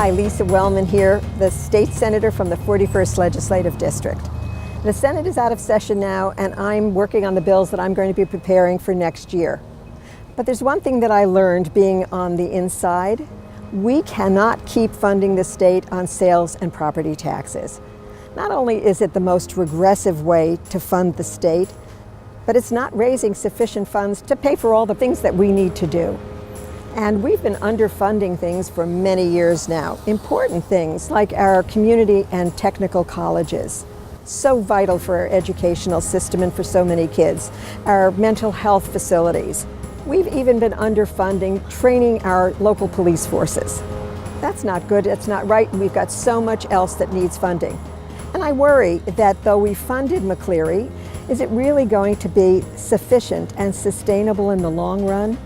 Hi, Lisa Wellman here, the state senator from the 41st Legislative District. The Senate is out of session now, and I'm working on the bills that I'm going to be preparing for next year. But there's one thing that I learned being on the inside. We cannot keep funding the state on sales and property taxes. Not only is it the most regressive way to fund the state, but it's not raising sufficient funds to pay for all the things that we need to do. And we've been underfunding things for many years now. Important things like our community and technical colleges. So vital for our educational system and for so many kids. Our mental health facilities. We've even been underfunding training our local police forces. That's not good, that's not right, and we've got so much else that needs funding. And I worry that though we funded McCleary, is it really going to be sufficient and sustainable in the long run?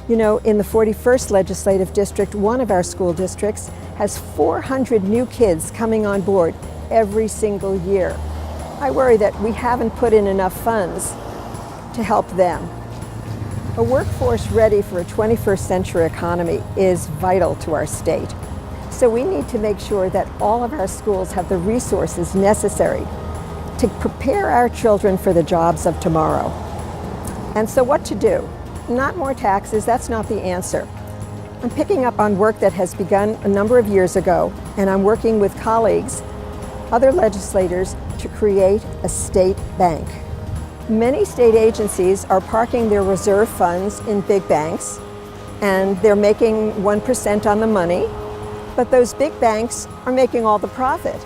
You know, in the 41st Legislative District, one of our school districts has 400 new kids coming on board every single year. I worry that we haven't put in enough funds to help them. A workforce ready for a 21st century economy is vital to our state. So we need to make sure that all of our schools have the resources necessary to prepare our children for the jobs of tomorrow. And so what to do? Not more taxes, that's not the answer. I'm picking up on work that has begun a number of years ago, and I'm working with colleagues, other legislators, to create a state bank. Many state agencies are parking their reserve funds in big banks, and they're making 1% on the money, but those big banks are making all the profit.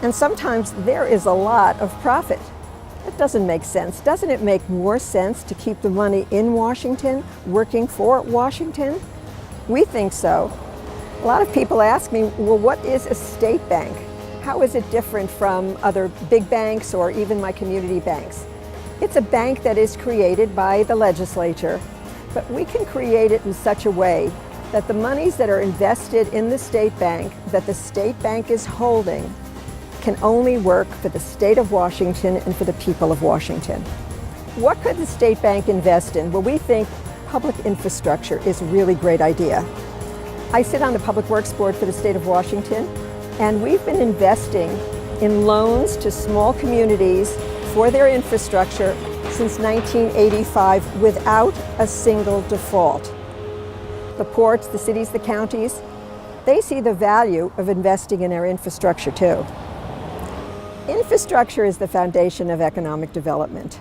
And sometimes there is a lot of profit. It doesn't make sense. Doesn't it make more sense to keep the money in Washington, working for Washington? We think so. A lot of people ask me, well, what is a state bank? How is it different from other big banks or even my community banks? It's a bank that is created by the legislature, but we can create it in such a way that the monies that are invested in the state bank, that the state bank is holding, can only work for the state of Washington and for the people of Washington. What could the state bank invest in? Well, we think public infrastructure is a really great idea. I sit on the Public Works Board for the state of Washington, and we've been investing in loans to small communities for their infrastructure since 1985 without a single default. The ports, the cities, the counties, they see the value of investing in our infrastructure too. Infrastructure is the foundation of economic development,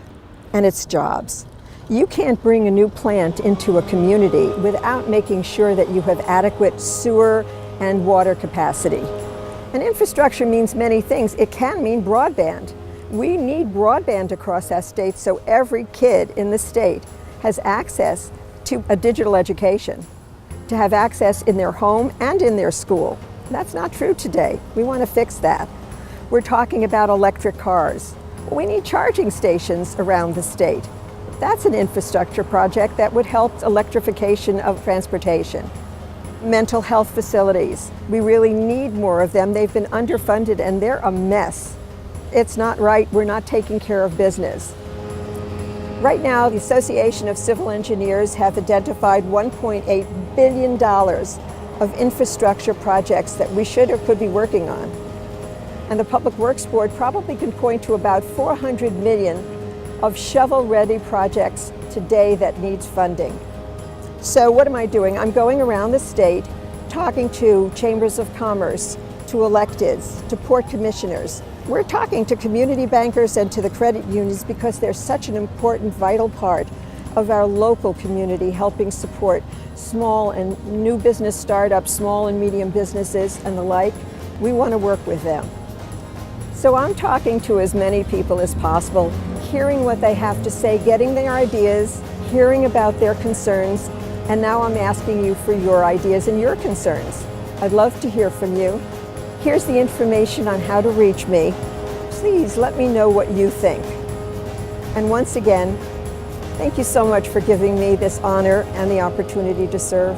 and it's jobs. You can't bring a new plant into a community without making sure that you have adequate sewer and water capacity. And infrastructure means many things. It can mean broadband. We need broadband across our state so every kid in the state has access to a digital education, to have access in their home and in their school. That's not true today. We want to fix that. We're talking about electric cars. We need charging stations around the state. That's an infrastructure project that would help electrification of transportation. Mental health facilities. We really need more of them. They've been underfunded and they're a mess. It's not right. We're not taking care of business. Right now, the Association of Civil Engineers have identified $1.8 billion of infrastructure projects that we should or could be working on. And the Public Works Board probably can point to about 400 million of shovel-ready projects today that needs funding. So what am I doing? I'm going around the state talking to chambers of commerce, to electeds, to port commissioners. We're talking to community bankers and to the credit unions because they're such an important, vital part of our local community, helping support small and new business startups, small and medium businesses and the like. We want to work with them. So I'm talking to as many people as possible, hearing what they have to say, getting their ideas, hearing about their concerns, and now I'm asking you for your ideas and your concerns. I'd love to hear from you. Here's the information on how to reach me. Please let me know what you think. And once again, thank you so much for giving me this honor and the opportunity to serve.